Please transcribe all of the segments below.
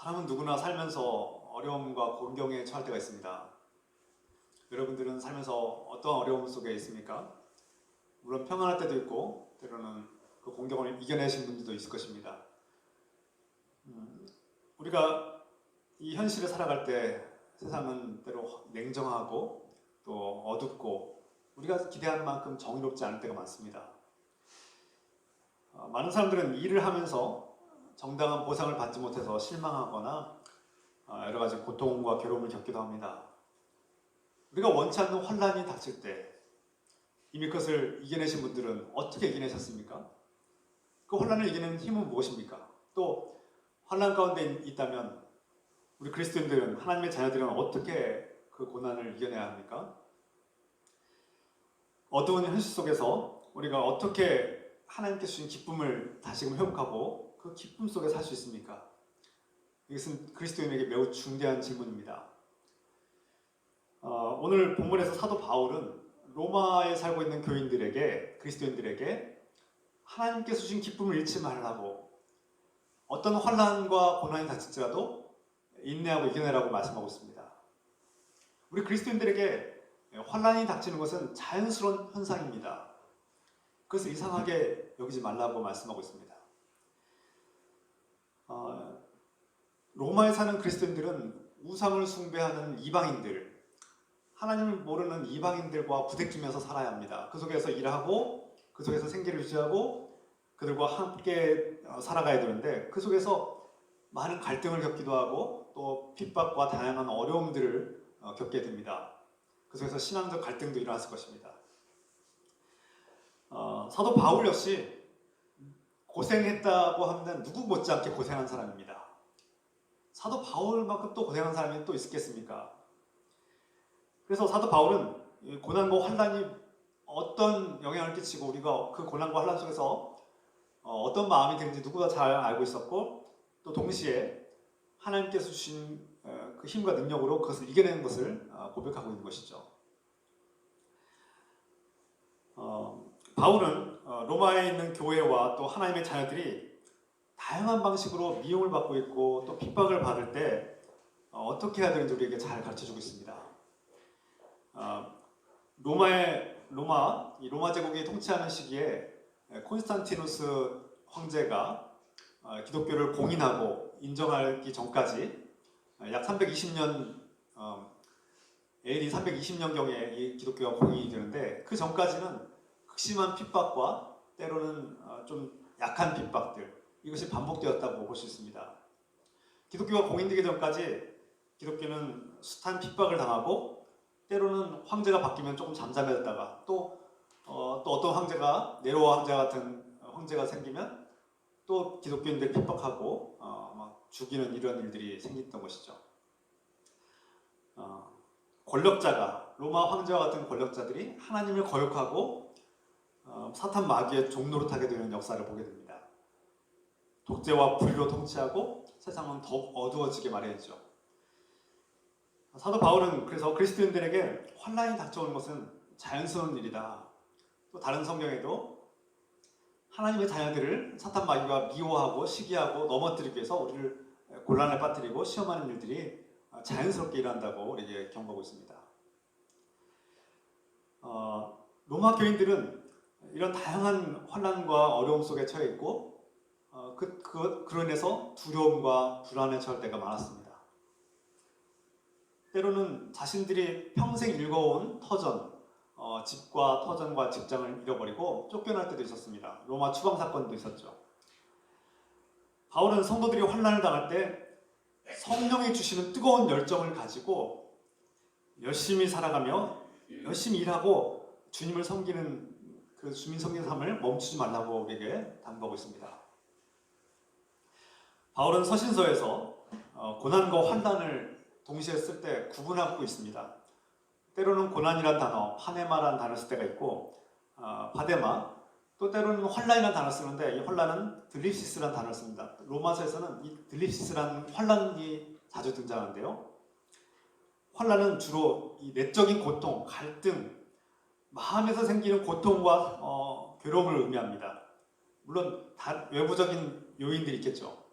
사람은 누구나 살면서 어려움과 곤경에 처할 때가 있습니다. 여러분들은 살면서 어떤 어려움 속에 있습니까? 물론 평안할 때도 있고 때로는 그 곤경을 이겨내신 분들도 있을 것입니다. 우리가 이 현실을 살아갈 때 세상은 때로 냉정하고 또 어둡고 우리가 기대한 만큼 정의롭지 않을 때가 많습니다. 많은 사람들은 일을 하면서 정당한 보상을 받지 못해서 실망하거나 여러 가지 고통과 괴로움을 겪기도 합니다. 우리가 원치 않는 환란이 닥칠 때 이미 그것을 이겨내신 분들은 어떻게 이겨내셨습니까? 그 환란을 이겨내는 힘은 무엇입니까? 또 환란 가운데 있다면 우리 그리스도인들은, 하나님의 자녀들은 어떻게 그 고난을 이겨내야 합니까? 어두운 현실 속에서 우리가 어떻게 하나님께 주신 기쁨을 다시금 회복하고 그 기쁨 속에 살 수 있습니까? 이것은 그리스도인에게 매우 중대한 질문입니다. 오늘 본문에서 사도 바울은 로마에 살고 있는 교인들에게, 그리스도인들에게 하나님께서 주신 기쁨을 잃지 말라고, 어떤 환난과 고난이 닥칠지라도 인내하고 이겨내라고 말씀하고 있습니다. 우리 그리스도인들에게 환난이 닥치는 것은 자연스러운 현상입니다. 그것을 이상하게 여기지 말라고 말씀하고 있습니다. 로마에 사는 그리스도인들은 우상을 숭배하는 이방인들, 하나님을 모르는 이방인들과 부대끼면서 살아야 합니다. 그 속에서 일하고 그 속에서 생계를 유지하고 그들과 함께 살아가야 되는데 그 속에서 많은 갈등을 겪기도 하고 또 핍박과 다양한 어려움들을 겪게 됩니다. 그 속에서 신앙적 갈등도 일어났을 것입니다. 사도 바울 역시 고생했다고 하면 누구 못지않게 고생한 사람입니다. 사도 바울만큼 또 고생한 사람이 또 있겠습니까? 그래서 사도 바울은 고난과 환난이 어떤 영향을 끼치고 우리가 그 고난과 환난 속에서 어떤 마음이 드는지 누구보다 잘 알고 있었고, 또 동시에 하나님께서 주신 그 힘과 능력으로 그것을 이겨내는 것을 고백하고 있는 것이죠. 바울은 로마에 있는 교회와 또 하나님의 자녀들이 다양한 방식으로 미움을 받고 있고 또 핍박을 받을 때 어떻게 해야 되는지 우리에게 잘 가르쳐주고 있습니다. 로마 제국이 통치하는 시기에 콘스탄티누스 황제가 기독교를 공인하고 인정하기 전까지 약 320년 AD 320년경에 이 기독교가 공인이 되는데, 그 전까지는 극심한 핍박과 때로는 좀 약한 핍박들, 이것이 반복되었다고 볼 수 있습니다. 기독교가 공인되기 전까지 기독교는 숱한 핍박을 당하고 때로는 황제가 바뀌면 조금 잠잠해졌다가 또 어떤 황제가, 네로 황제 같은 황제가 생기면 또 기독교인들 핍박하고 막 죽이는 이런 일들이 생겼던 것이죠. 로마 황제와 같은 권력자들이 하나님을 거역하고 사탄 마귀의 종노릇 하게 되는 역사를 보게 됩니다. 독재와 불의로 통치하고 세상은 더욱 어두워지게 마련이죠. 사도 바울은 그래서 그리스도인들에게 환난이 닥쳐오는 것은 자연스러운 일이다. 또 다른 성경에도 하나님의 자녀들을 사탄 마귀가 미워하고 시기하고 넘어뜨리기 위해서 우리를 곤란에 빠뜨리고 시험하는 일들이 자연스럽게 일어난다고 우리에게 경고하고 있습니다. 로마 교인들은 이런 다양한 환난과 어려움 속에 처해 있고 그로 인해서 두려움과 불안에 처할 때가 많았습니다. 때로는 자신들이 평생 일궈온 터전, 집과 터전과 직장을 잃어버리고 쫓겨날 때도 있었습니다. 로마 추방 사건도 있었죠. 바울은 성도들이 환난을 당할 때 성령이 주시는 뜨거운 열정을 가지고 열심히 살아가며 열심히 일하고 주님을 섬기는 그 주민 섬기는 삶을 멈추지 말라고 우리에게 당부하고 있습니다. 바울은 서신서에서 고난과 환난을 동시에 쓸 때 구분하고 있습니다. 때로는 고난이란 단어, 파네마라는 단어를 쓸 때가 있고 바데마, 또 때로는 환란이라는 단어를 쓰는데 이 환란은 들립시스라는 단어를 씁니다. 로마서에서는 이 들립시스라는 환란이 자주 등장하는데요. 환란은 주로 이 내적인 고통, 갈등, 마음에서 생기는 고통과 괴로움을 의미합니다. 물론 외부적인 요인들이 있겠죠.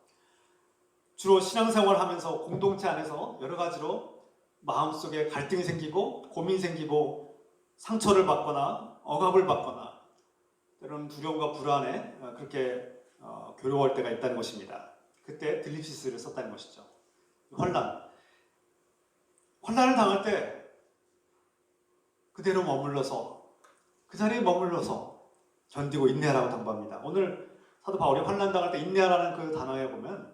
주로 신앙생활을 하면서 공동체 안에서 여러 가지로 마음속에 갈등이 생기고 고민이 생기고 상처를 받거나 억압을 받거나 때로는 두려움과 불안에 그렇게 괴로워할 때가 있다는 것입니다. 그때 들립시스를 썼다는 것이죠. 환난을 당할 때 그대로 머물러서 그 자리에 머물러서 견디고 인내하라고 당부합니다. 오늘 사도 바울이 환난 당할 때 인내하라는 그 단어에 보면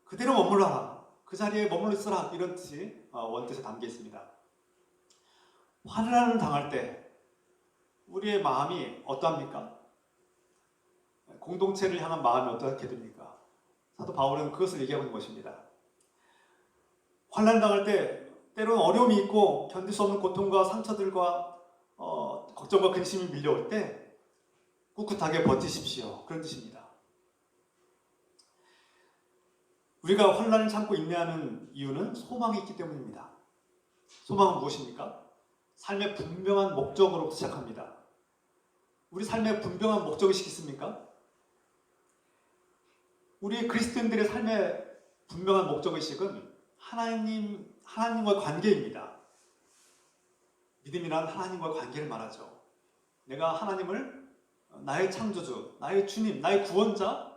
그대로 머물러라, 그 자리에 머물러 있어라, 이런 뜻이 원뜻에 담겨 있습니다. 환난을 당할 때 우리의 마음이 어떠합니까? 공동체를 향한 마음이 어떻게 됩니까? 사도 바울은 그것을 얘기하고 있는 것입니다. 환난을 당할 때 때로는 어려움이 있고 견딜 수 없는 고통과 상처들과 걱정과 근심이 밀려올 때 꿋꿋하게 버티십시오, 그런 뜻입니다. 우리가 환난을 참고 인내하는 이유는 소망이 있기 때문입니다. 소망은 무엇입니까? 삶의 분명한 목적으로 시작합니다. 우리 삶의 분명한 목적의식이 있습니까? 우리 그리스도인들의 삶의 분명한 목적의식은 하나님과 관계입니다. 믿음이란 하나님과 관계를 말하죠. 내가 하나님을 나의 창조주, 나의 주님, 나의 구원자,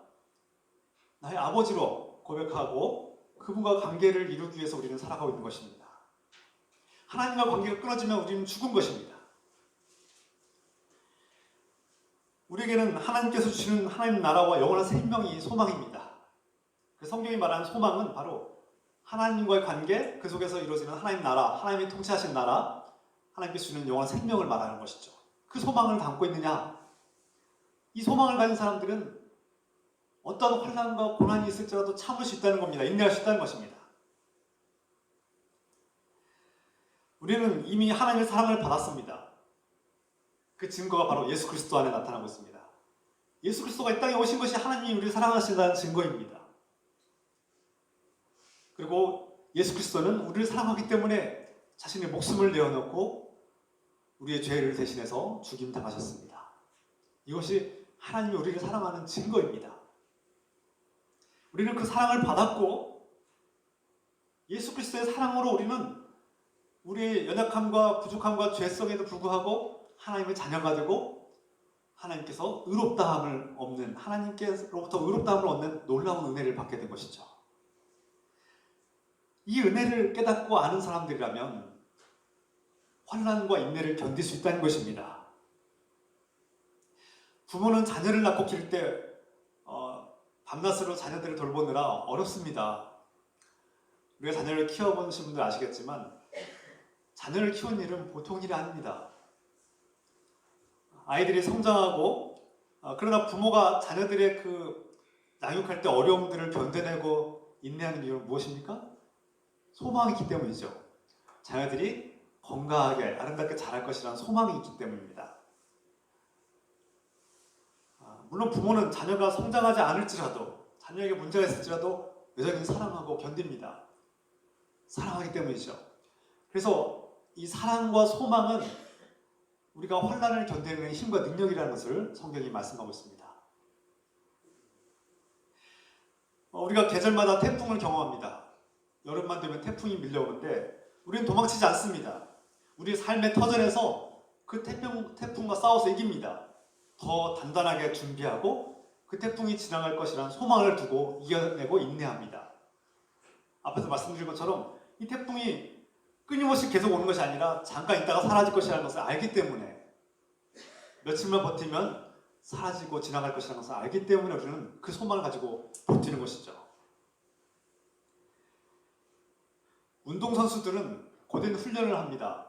나의 아버지로 고백하고 그분과 관계를 이루기 위해서 우리는 살아가고 있는 것입니다. 하나님과 관계가 끊어지면 우리는 죽은 것입니다. 우리에게는 하나님께서 주시는 하나님 나라와 영원한 생명이 소망입니다. 성경이 말하는 소망은 바로 하나님과의 관계, 그 속에서 이루어지는 하나님 나라, 하나님이 통치하신 나라, 하나님께서 주는 영원한 생명을 말하는 것이죠. 그 소망을 담고 있느냐? 이 소망을 가진 사람들은 어떤 환난과 고난이 있을지라도 참을 수 있다는 겁니다. 인내할 수 있다는 것입니다. 우리는 이미 하나님의 사랑을 받았습니다. 그 증거가 바로 예수 그리스도 안에 나타나고 있습니다. 예수 그리스도가 이 땅에 오신 것이 하나님이 우리를 사랑하신다는 증거입니다. 그리고 예수 그리스도는 우리를 사랑하기 때문에 자신의 목숨을 내어놓고 우리의 죄를 대신해서 죽임 당하셨습니다. 이것이 하나님이 우리를 사랑하는 증거입니다. 우리는 그 사랑을 받았고 예수 그리스도의 사랑으로 우리는 우리의 연약함과 부족함과 죄성에도 불구하고 하나님의 자녀가 되고 하나님께서 의롭다함을 얻는, 하나님께로부터 의롭다함을 얻는 놀라운 은혜를 받게 된 것이죠. 이 은혜를 깨닫고 아는 사람들이라면 환난과 인내를 견딜 수 있다는 것입니다. 부모는 자녀를 낳고 기를 때 밤낮으로 자녀들을 돌보느라 어렵습니다. 우리가 자녀를 키워보신 분들 아시겠지만 자녀를 키우는 일은 보통 일이 아닙니다. 아이들이 성장하고 그러나 부모가 자녀들의 그 양육할 때 어려움들을 견뎌내고 인내하는 이유는 무엇입니까? 소망이 있기 때문이죠. 자녀들이 건강하게 아름답게 자랄 것이라는 소망이 있기 때문입니다. 물론 부모는 자녀가 성장하지 않을지라도, 자녀에게 문제가 있을지라도 여전히 사랑하고 견딥니다. 사랑하기 때문이죠. 그래서 이 사랑과 소망은 우리가 환난을 견디는 힘과 능력이라는 것을 성경이 말씀하고 있습니다. 우리가 계절마다 태풍을 경험합니다. 여름만 되면 태풍이 밀려오는데 우리는 도망치지 않습니다. 우리 삶의 터전에서 그 태풍과 싸워서 이깁니다. 더 단단하게 준비하고 그 태풍이 지나갈 것이라는 소망을 두고 이겨내고 인내합니다. 앞에서 말씀드린 것처럼 이 태풍이 끊임없이 계속 오는 것이 아니라 잠깐 있다가 사라질 것이라는 것을 알기 때문에, 며칠만 버티면 사라지고 지나갈 것이라는 것을 알기 때문에 우리는 그 소망을 가지고 버티는 것이죠. 운동선수들은 고된 훈련을 합니다.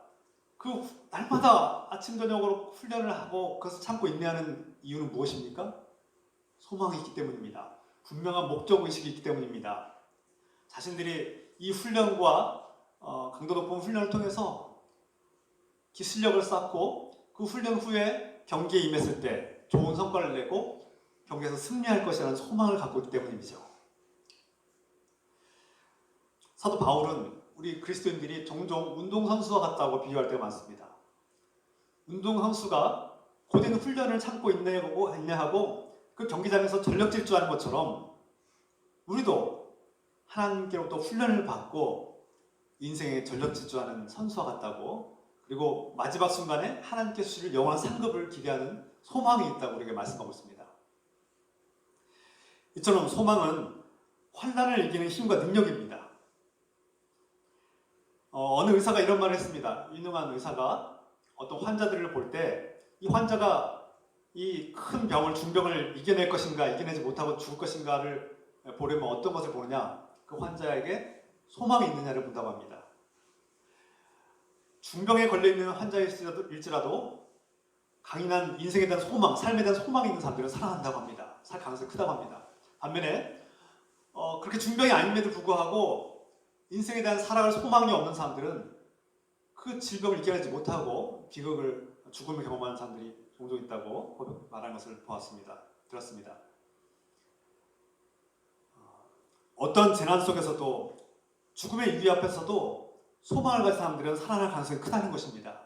그 날마다 아침 저녁으로 훈련을 하고 그것을 참고 인내하는 이유는 무엇입니까? 소망이 있기 때문입니다. 분명한 목적의식이 있기 때문입니다. 자신들이 이 훈련과 강도 높은 훈련을 통해서 기술력을 쌓고 그 훈련 후에 경기에 임했을 때 좋은 성과를 내고 경기에서 승리할 것이라는 소망을 갖고 있기 때문이죠. 사도 바울은 우리 그리스도인들이 종종 운동선수와 같다고 비유할 때가 많습니다. 운동선수가 고된 훈련을 참고 인내하고 그 경기장에서 전력 질주하는 것처럼 우리도 하나님께로부터 훈련을 받고 인생에 전력 질주하는 선수와 같다고, 그리고 마지막 순간에 하나님께 주실 영원한 상급을 기대하는 소망이 있다고 우리에게 말씀하고 있습니다. 이처럼 소망은 환난을 이기는 힘과 능력입니다. 어느 의사가 이런 말을 했습니다. 유능한 의사가 어떤 환자들을 볼 때 이 환자가 이 큰 병을, 중병을 이겨낼 것인가, 이겨내지 못하고 죽을 것인가를 보려면 어떤 것을 보느냐? 그 환자에게 소망이 있느냐를 본다고 합니다. 중병에 걸려있는 환자일지라도 강인한 인생에 대한 소망, 삶에 대한 소망이 있는 사람들은 살아난다고 합니다. 살 가능성이 크다고 합니다. 반면에 그렇게 중병이 아님에도 불구하고 인생에 대한 살아갈 소망이 없는 사람들은 그 질병을 이겨내지 못하고 비극을, 죽음을 경험하는 사람들이 종종 있다고 말하는 것을 들었습니다. 어떤 재난 속에서도, 죽음의 위기 앞에서도 소망을 가진 사람들은 살아날 가능성이 크다는 것입니다.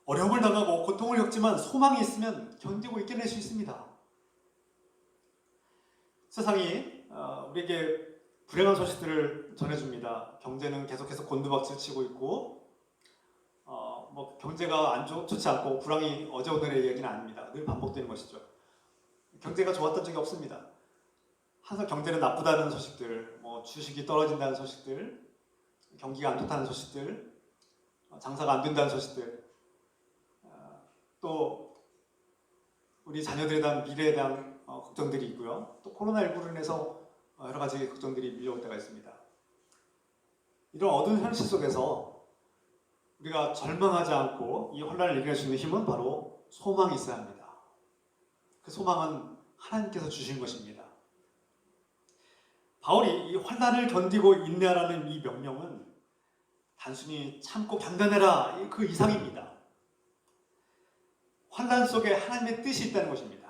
어려움을 당하고 고통을 겪지만 소망이 있으면 견디고 이겨낼 수 있습니다. 세상이 우리에게 불행한 소식들을 전해줍니다. 경제는 계속해서 곤두박질 치고 있고, 경제가 좋지 않고 불황이 어제 오늘의 얘기는 아닙니다. 늘 반복되는 것이죠. 경제가 좋았던 적이 없습니다. 항상 경제는 나쁘다는 소식들, 주식이 떨어진다는 소식들, 경기가 안 좋다는 소식들, 장사가 안 된다는 소식들, 또 우리 자녀들에 대한 미래에 대한 걱정들이 있고요. 또 코로나19로 인해서 여러 가지 걱정들이 밀려올 때가 있습니다. 이런 어두운 현실 속에서 우리가 절망하지 않고 이 혼란을 이겨낼 수 있는 힘은 바로 소망이 있어야 합니다. 그 소망은 하나님께서 주신 것입니다. 바울이 이 환난을 견디고 인내하라는 이 명령은 단순히 참고 견뎌내라, 그 이상입니다. 환난 속에 하나님의 뜻이 있다는 것입니다.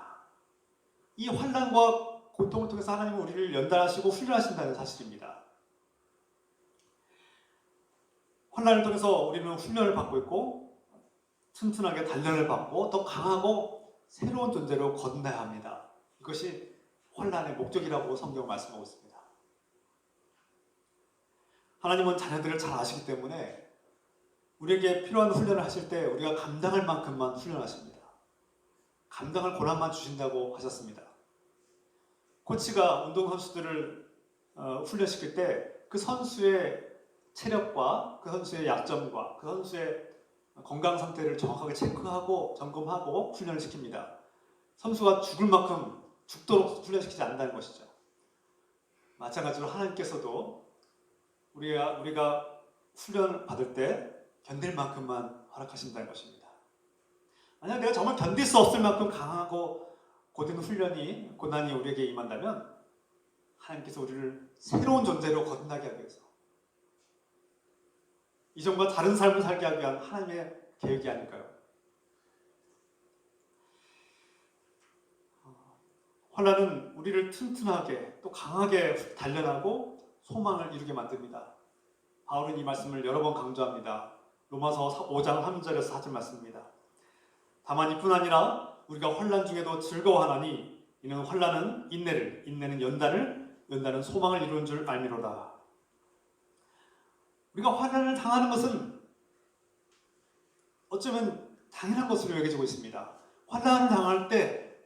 이 환난과 고통을 통해서 하나님은 우리를 연단하시고 훈련하신다는 사실입니다. 환난을 통해서 우리는 훈련을 받고 있고 튼튼하게 단련을 받고 더 강하고 새로운 존재로 거듭나야 합니다. 이것이 환난의 목적이라고 성경은 말씀하고 있습니다. 하나님은 자녀들을 잘 아시기 때문에 우리에게 필요한 훈련을 하실 때 우리가 감당할 만큼만 훈련하십니다. 감당할 고난만 주신다고 하셨습니다. 코치가 운동선수들을 훈련시킬 때 그 선수의 체력과 그 선수의 약점과 그 선수의 건강 상태를 정확하게 체크하고 점검하고 훈련을 시킵니다. 선수가 죽을 만큼 죽도록 훈련시키지 않는다는 것이죠. 마찬가지로 하나님께서도 우리가 훈련을 받을 때 견딜 만큼만 허락하신다는 것입니다. 만약 내가 정말 견딜 수 없을 만큼 강하고 고된 고난이 우리에게 임한다면 하나님께서 우리를 새로운 존재로 거듭나게 하기 위해서, 이전과 다른 삶을 살게 하기 위한 하나님의 계획이 아닐까요? 환난은 우리를 튼튼하게 또 강하게 단련하고 소망을 이루게 만듭니다. 바울은 이 말씀을 여러 번 강조합니다. 로마서 5장 3절에서 4절 말씀입니다. 다만 이뿐 아니라 우리가 환난 중에도 즐거워하나니 이는 환난은 인내를, 인내는 연단은 소망을 이루는 줄 알미로다. 우리가 환난을 당하는 것은 어쩌면 당연한 것으로 여겨지고 있습니다. 환난을 당할 때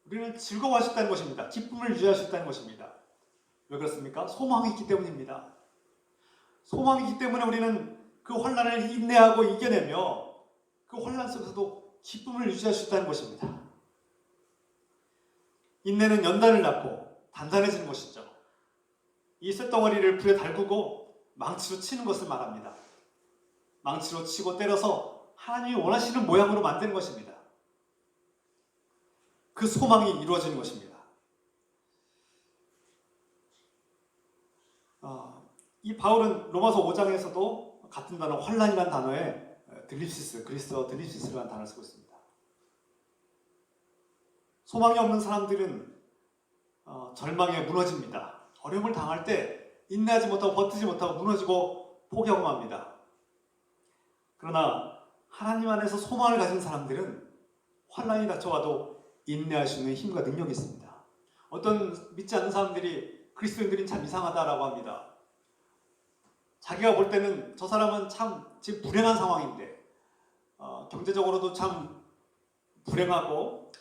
우리는 즐거워할 수 있다는 것입니다. 기쁨을 유지할 수 있다는 것입니다. 왜 그렇습니까? 소망이 있기 때문입니다. 소망이 있기 때문에 우리는 그 환난을 인내하고 이겨내며 그 환난 속에서도 기쁨을 유지할 수 있다는 것입니다. 인내는 연단을 낳고 단단해지는 것이죠. 이 쇳덩어리를 불에 달구고 망치로 치는 것을 말합니다. 망치로 치고 때려서 하나님이 원하시는 모양으로 만드는 것입니다. 그 소망이 이루어지는 것입니다. 이 바울은 로마서 5장에서도 같은 단어 환난이라는 단어에 드립시스, 그리스어 드립시스라는 단어를 쓰고 있습니다. 소망이 없는 사람들은 절망에 무너집니다. 어려움을 당할 때 인내하지 못하고 버티지 못하고 무너지고 포기하고 맙니다. 그러나 하나님 안에서 소망을 가진 사람들은 환난이 닥쳐와도 인내할 수 있는 힘과 능력이 있습니다. 어떤 믿지 않는 사람들이 그리스도인들이 참 이상하다라고 합니다. 자기가 볼 때는 저 사람은 참 지금 불행한 상황인데 경제적으로도 참 불행하고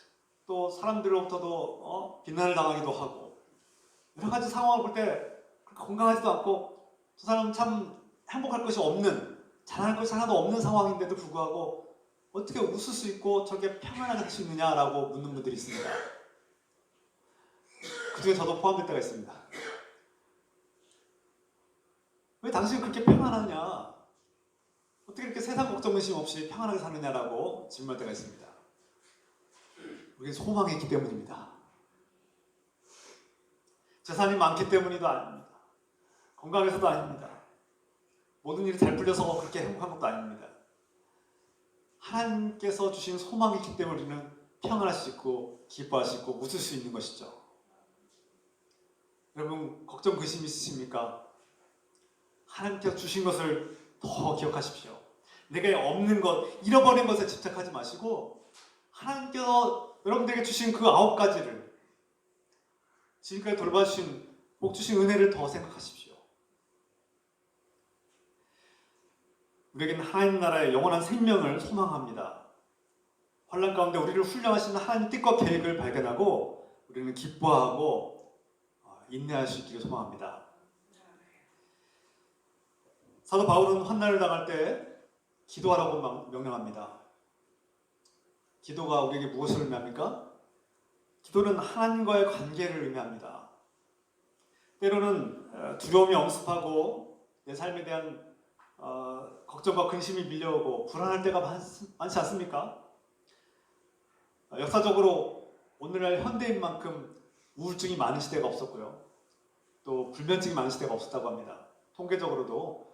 또 사람들로부터도 비난을 당하기도 하고 여러 가지 상황을 볼 때 건강하지도 않고 저 사람은 참 행복할 것이 없는, 잘할 것이 하나도 없는 상황인데도 불구하고 어떻게 웃을 수 있고 저게 평안하게 살 수 있느냐라고 묻는 분들이 있습니다. 그 중에 저도 포함될 때가 있습니다. 왜 당신은 그렇게 평안하냐? 어떻게 이렇게 세상 걱정 근심 없이 평안하게 사느냐라고 질문할 때가 있습니다. 우리는 소망이 있기 때문입니다. 재산이 많기 때문이도 아닙니다. 건강해서도 아닙니다. 모든 일이 잘 풀려서 그렇게 행복한 것도 아닙니다. 하나님께서 주신 소망이 있기 때문에 우리는 평안할 수 있고 기뻐할 수 있고 웃을 수 있는 것이죠. 여러분 걱정 근심 있으십니까? 하나님께서 주신 것을 더 기억하십시오. 내가 없는 것, 잃어버린 것에 집착하지 마시고 하나님께서 여러분들에게 주신 그 9가지를 지금까지 돌봐주신 복 주신 은혜를 더 생각하십시오. 우리에게는 하나님 나라의 영원한 생명을 소망합니다. 환난 가운데 우리를 훈련하시는 하나님 뜻과 계획을 발견하고 우리는 기뻐하고 인내할 수 있기를 소망합니다. 사도 바울은 환난을 당할 때 기도하라고 명령합니다. 기도가 우리에게 무엇을 의미합니까? 기도는 하나님과의 관계를 의미합니다. 때로는 두려움이 엄습하고 내 삶에 대한 걱정과 근심이 밀려오고 불안할 때가 많지 않습니까? 역사적으로 오늘날 현대인만큼 우울증이 많은 시대가 없었고요. 또 불면증이 많은 시대가 없었다고 합니다. 통계적으로도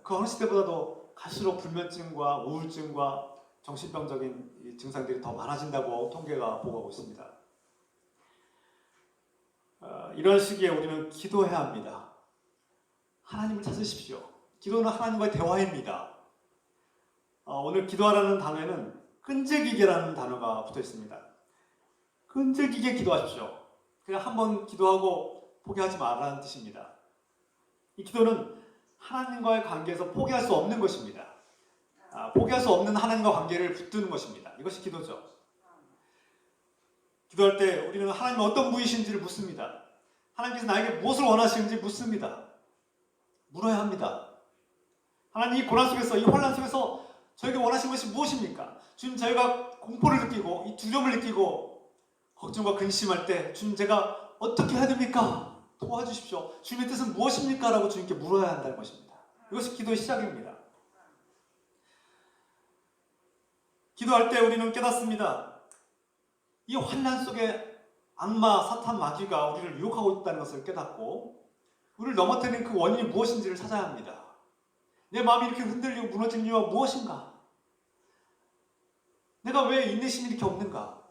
그 어느 시대보다도 갈수록 불면증과 우울증과 정신병적인 증상들이 더 많아진다고 통계가 보고하고 있습니다. 이런 시기에 우리는 기도해야 합니다. 하나님을 찾으십시오. 기도는 하나님과의 대화입니다. 오늘 기도하라는 단어에는 끈질기게라는 단어가 붙어 있습니다. 끈질기게 기도하십시오. 그냥 한번 기도하고 포기하지 말라는 뜻입니다. 이 기도는 하나님과의 관계에서 포기할 수 없는 것입니다. 포기할 수 없는 하나님과 관계를 붙드는 것입니다. 이것이 기도죠. 기도할 때 우리는 하나님은 어떤 분이신지를 묻습니다. 하나님께서 나에게 무엇을 원하시는지 묻습니다. 물어야 합니다. 하나님 이 고난 속에서, 이 환난 속에서 저에게 원하신 것이 무엇입니까? 주님, 저희가 공포를 느끼고 이 두려움을 느끼고 걱정과 근심할 때 주님, 제가 어떻게 해야 됩니까? 도와주십시오. 주님의 뜻은 무엇입니까? 라고 주님께 물어야 한다는 것입니다. 이것이 기도의 시작입니다. 기도할 때 우리는 깨닫습니다. 이 환난 속에 악마, 사탄, 마귀가 우리를 유혹하고 있다는 것을 깨닫고 우리를 넘어뜨리는 그 원인이 무엇인지를 찾아야 합니다. 내 마음이 이렇게 흔들리고 무너지는 이유가 무엇인가? 내가 왜 인내심이 이렇게 없는가?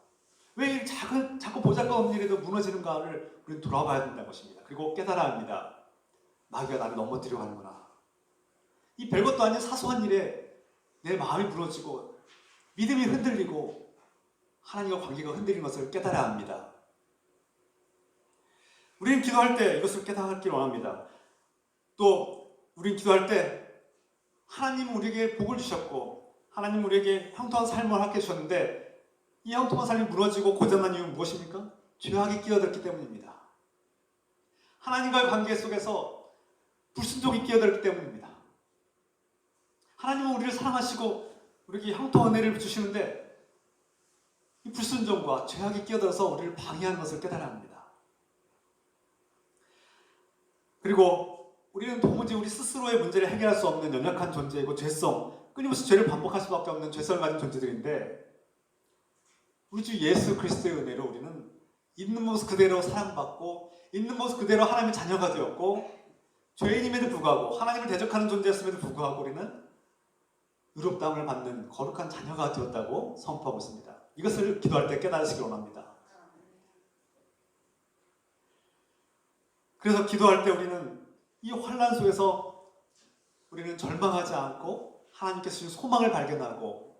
왜 자꾸 보잘것없는 일에도 무너지는가를 우리는 돌아봐야 된다는 것입니다. 그리고 깨달아야 합니다. 마귀가 나를 넘어뜨리려고 하는구나. 이 별것도 아닌 사소한 일에 내 마음이 무너지고 믿음이 흔들리고 하나님과 관계가 흔들리는 것을 깨달아야 합니다. 우리는 기도할 때 이것을 깨닫기를 원합니다. 또 우리는 기도할 때 하나님은 우리에게 복을 주셨고 하나님은 우리에게 형통한 삶을 함께 주셨는데 이 형통한 삶이 무너지고 고장난 이유는 무엇입니까? 죄악이 끼어들었기 때문입니다. 하나님과의 관계 속에서 불순종이 끼어들었기 때문입니다. 하나님은 우리를 사랑하시고 우리에게 형통한 은혜를 주시는데 이 불순종과 죄악이 끼어들어서 우리를 방해하는 것을 깨달아야 합니다. 그리고 우리는 도무지 우리 스스로의 문제를 해결할 수 없는 연약한 존재이고 죄성, 끊임없이 죄를 반복할 수밖에 없는 죄성을 가진 존재들인데 우리 주 예수 그리스도의 은혜로 우리는 있는 모습 그대로 사랑받고 있는 모습 그대로 하나님의 자녀가 되었고 죄인임에도 불구하고 하나님을 대적하는 존재였음에도 불구하고 우리는 의롭다함을 받는 거룩한 자녀가 되었다고 선포하고 있습니다. 이것을 기도할 때 깨달으시길 원합니다. 그래서 기도할 때 우리는 이 환난 속에서 우리는 절망하지 않고 하나님께서 주신 소망을 발견하고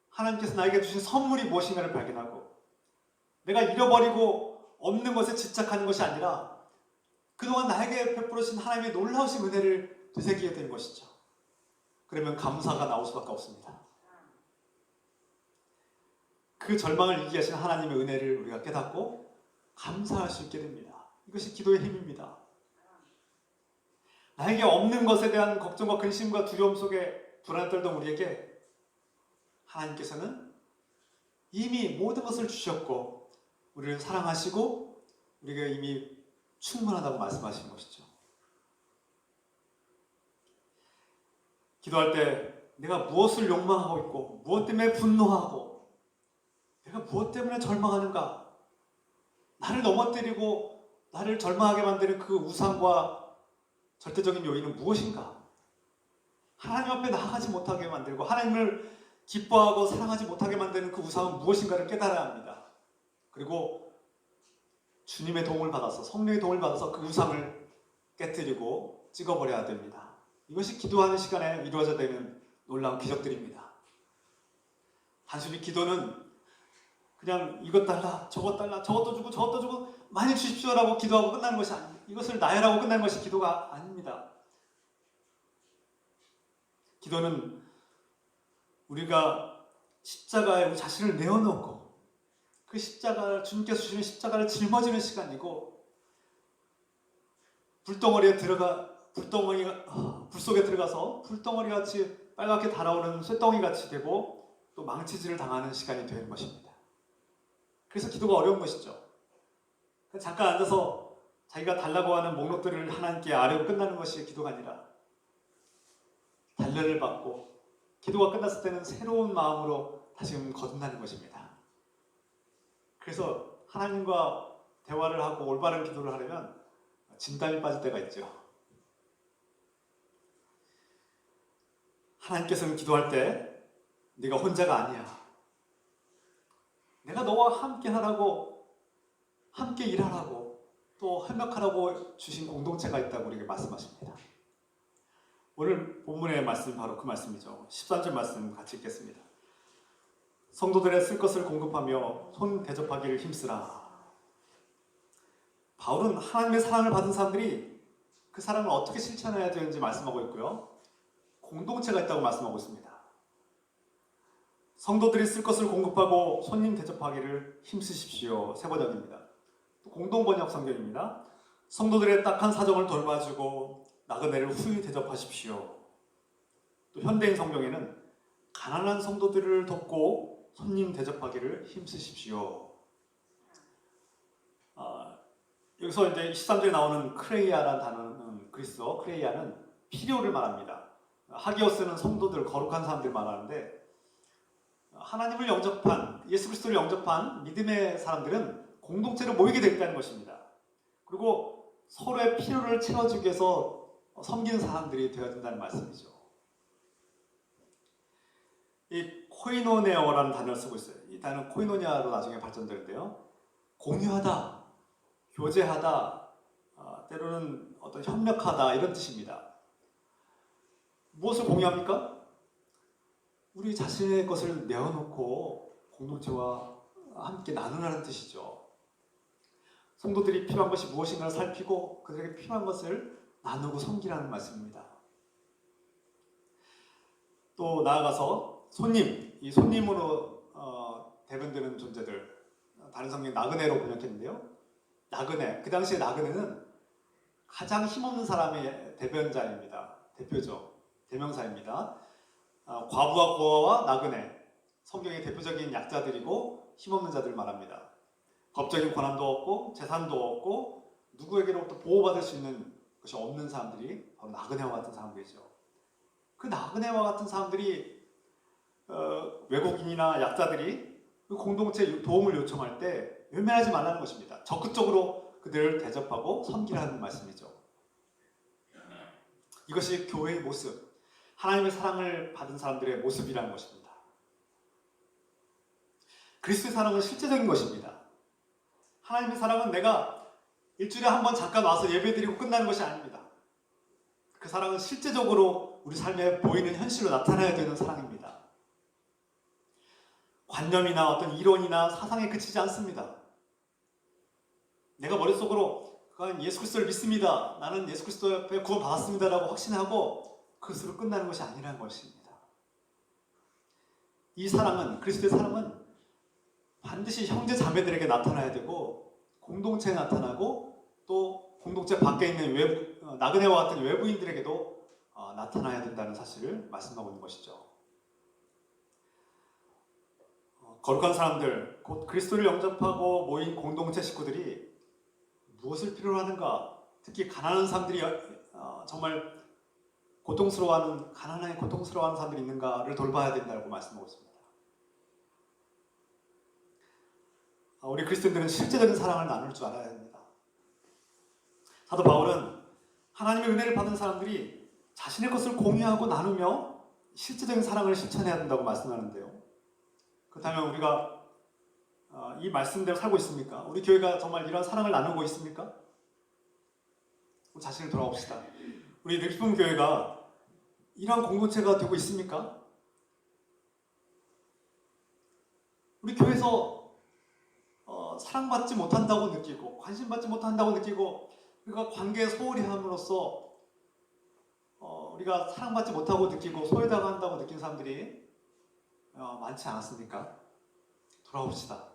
하나님께서 나에게 주신 선물이 무엇인가를 발견하고 내가 잃어버리고 없는 것에 집착하는 것이 아니라 그동안 나에게 베풀어주신 하나님의 놀라우신 은혜를 되새기게 된 것이죠. 그러면 감사가 나올 수밖에 없습니다. 그 절망을 이기게 하신 하나님의 은혜를 우리가 깨닫고 감사할 수 있게 됩니다. 이것이 기도의 힘입니다. 나에게 없는 것에 대한 걱정과 근심과 두려움 속에 불안에 떨던 우리에게 하나님께서는 이미 모든 것을 주셨고 우리를 사랑하시고 우리가 이미 충분하다고 말씀하신 것이죠. 기도할 때 내가 무엇을 욕망하고 있고 무엇 때문에 분노하고 내가 무엇 때문에 절망하는가, 나를 넘어뜨리고 나를 절망하게 만드는 그 우상과 절대적인 요인은 무엇인가? 하나님 앞에 나아가지 못하게 만들고 하나님을 기뻐하고 사랑하지 못하게 만드는 그 우상은 무엇인가를 깨달아야 합니다. 그리고 주님의 도움을 받아서, 성령의 도움을 받아서 그 우상을 깨뜨리고 찍어버려야 됩니다. 이것이 기도하는 시간에 이루어져야 되는 놀라운 기적들입니다. 단순히 기도는 그냥 이것 달라, 저것 달라, 저것도 주고 저것도 주고 많이 주십시오라고 기도하고 끝나는 것이 아닙니다. 이것을 나열하고 끝나는 것이 기도가 아닙니다. 기도는 우리가 십자가에 우리 자신을 내어놓고 그 십자가를, 주님께서 주시는 십자가를 짊어지는 시간이고, 불 속에 들어가서 불덩어리 같이 빨갛게 달아오르는 쇳덩이 같이 되고 또 망치질을 당하는 시간이 되는 것입니다. 그래서 기도가 어려운 것이죠. 잠깐 앉아서 자기가 달라고 하는 목록들을 하나님께 아뢰고 끝나는 것이 기도가 아니라 단련을 받고 기도가 끝났을 때는 새로운 마음으로 다시금 거듭나는 것입니다. 그래서 하나님과 대화를 하고 올바른 기도를 하려면 진땀이 빠질 때가 있죠. 하나님께서는 기도할 때 네가 혼자가 아니야, 내가 너와 함께 하라고, 함께 일하라고, 또 협력하라고 주신 공동체가 있다고 우리에게 말씀하십니다. 오늘 본문의 말씀이 바로 그 말씀이죠. 13절 말씀 같이 읽겠습니다. 성도들의 쓸 것을 공급하며 손 대접하기를 힘쓰라. 바울은 하나님의 사랑을 받은 사람들이 그 사랑을 어떻게 실천해야 되는지 말씀하고 있고요, 공동체가 있다고 말씀하고 있습니다. 성도들이 쓸 것을 공급하고 손님 대접하기를 힘쓰십시오. 새 번역입니다. 또 공동번역 성경입니다. 성도들의 딱한 사정을 돌봐주고 나그네를 후히 대접하십시오. 또 현대인 성경에는 가난한 성도들을 돕고 손님 대접하기를 힘쓰십시오. 여기서 이제 13절에 나오는 크레이아라는 단어는, 그리스어 크레이아는 필요를 말합니다. 하기오스는 성도들, 거룩한 사람들 말하는데, 하나님을 영접한, 예수 그리스도를 영접한 믿음의 사람들은 공동체로 모이게 되었다는 것입니다. 그리고 서로의 필요를 채워주기 위해서 섬기는 사람들이 되어야 된다는 말씀이죠. 이 코이노네어라는 단어를 쓰고 있어요. 이 단어는 코이노니아로 나중에 발전되는데요, 공유하다, 교제하다, 때로는 어떤 협력하다, 이런 뜻입니다. 무엇을 공유합니까? 우리 자신의 것을 내어놓고 공동체와 함께 나누라는 뜻이죠. 성도들이 필요한 것이 무엇인가를 살피고 그들에게 필요한 것을 나누고 섬기라는 말씀입니다. 또 나아가서 손님, 이 손님으로 대변되는 존재들, 다른 성경에 나그네로 번역했는데요, 나그네, 그 당시에 나그네는 가장 힘없는 사람의 대변자입니다. 대표죠. 대명사입니다. 과부와 고아와 나그네, 성경의 대표적인 약자들이고 힘없는 자들을 말합니다. 법적인 권한도 없고 재산도 없고 누구에게로부터 보호받을 수 있는 것이 없는 사람들이 바로 나그네와 같은 사람들이죠. 그 나그네와 같은 사람들이 외국인이나 약자들이 그 공동체에 도움을 요청할 때 외면하지 말라는 것입니다. 적극적으로 그들을 대접하고 섬기라는 말씀이죠. 이것이 교회의 모습, 하나님의 사랑을 받은 사람들의 모습이라는 것입니다. 그리스도의 사랑은 실제적인 것입니다. 하나님의 사랑은 내가 일주일에 한 번 잠깐 와서 예배드리고 끝나는 것이 아닙니다. 그 사랑은 실제적으로 우리 삶에 보이는 현실로 나타나야 되는 사랑입니다. 관념이나 어떤 이론이나 사상에 그치지 않습니다. 내가 머릿속으로 예수 그리스도를 믿습니다. 나는 예수 그리스도 옆에 구원 받았습니다라고 확신하고 그것으로 끝나는 것이 아니라는 것입니다. 이 사랑은, 그리스도의 사랑은 반드시 형제 자매들에게 나타나야 되고 공동체에 나타나고 또 공동체 밖에 있는 나그네와 같은 외부인들에게도 나타나야 된다는 사실을 말씀하고 있는 것이죠. 거룩한 사람들, 곧 그리스도를 영접하고 모인 공동체 식구들이 무엇을 필요로 하는가? 특히 가난한 사람들이 정말 가난하게 고통스러워하는 사람들이 있는가를 돌봐야 된다고 말씀하고 있습니다. 우리 그리스도인들은 실제적인 사랑을 나눌 줄 알아야 합니다. 사도 바울은 하나님의 은혜를 받은 사람들이 자신의 것을 공유하고 나누며 실제적인 사랑을 실천해야 된다고 말씀하는데요. 그렇다면 우리가 이 말씀대로 살고 있습니까? 우리 교회가 정말 이런 사랑을 나누고 있습니까? 우리 자신을 돌아봅시다. 우리 릴품 교회가 이러한 공동체가 되고 있습니까? 우리 교회에서 사랑받지 못한다고 느끼고 관심받지 못한다고 느끼고 우리가 관계에 소홀히 함으로써 우리가 사랑받지 못하고 느끼고 소외당한다고 느낀 사람들이 많지 않았습니까? 돌아봅시다.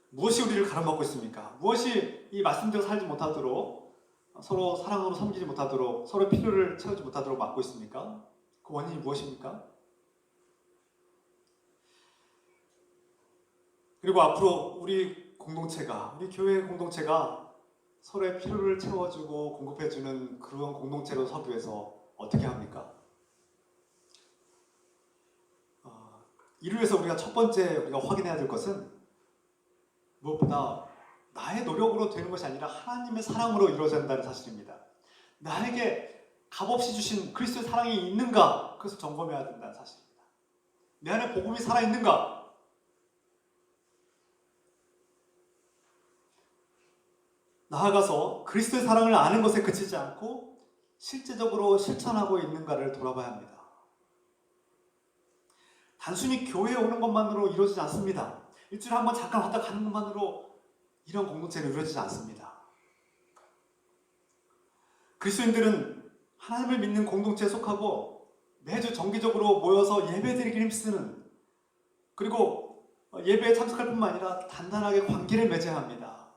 무엇이 우리를 가로막고 있습니까? 무엇이 이 말씀대로 살지 못하도록 서로 사랑으로 섬기지 못하도록 서로 필요를 채우지 못하도록 막고 있습니까? 그 원인이 무엇입니까? 그리고 앞으로 우리 교회 공동체가 서로의 필요를 채워주고 공급해주는 그런 공동체로 서기 위해서 어떻게 합니까? 이를 위해서 우리가 첫 번째 우리가 확인해야 될 것은 무엇보다 나의 노력으로 되는 것이 아니라 하나님의 사랑으로 이루어져야 한다는 사실입니다. 나에게 값없이 주신 그리스도의 사랑이 있는가? 그것을 점검해야 된다는 사실입니다. 내 안에 복음이 살아있는가? 나아가서 그리스도의 사랑을 아는 것에 그치지 않고 실제적으로 실천하고 있는가를 돌아봐야 합니다. 단순히 교회에 오는 것만으로 이루어지지 않습니다. 일주일에 한 번 잠깐 왔다 가는 것만으로 이런 공동체는 이루어지지 않습니다. 그리스도인들은 하나님을 믿는 공동체에 속하고 매주 정기적으로 모여서 예배드리기 힘쓰는, 그리고 예배에 참석할 뿐만 아니라 단단하게 관계를 맺어야 합니다.